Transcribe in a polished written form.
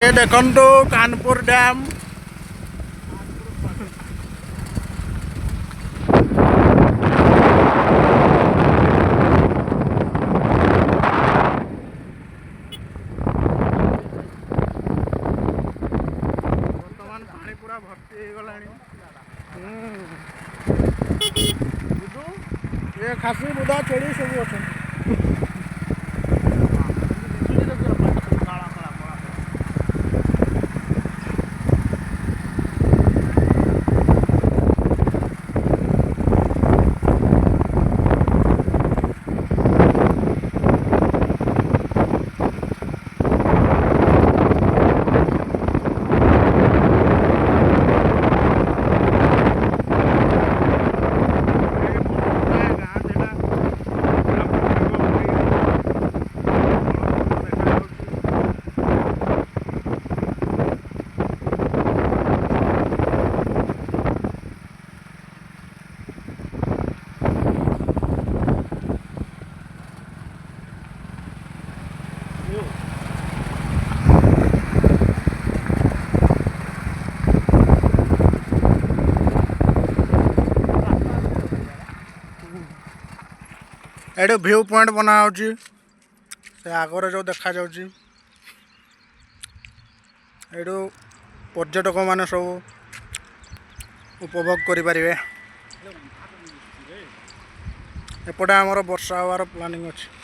ये देखंतु कानपुर डैम बर्तमान पानी पूरा भर्ती हो गलानी। ये खासी बुदा चेड़ी सब अच्छा। एडे व्यू पॉइंट बना से आगर जो देखा जाउची एडू पर्यटक माने सब उपभोग करि परिबे। एपटे आमर वर्षा होवार प्लानिंग अछि।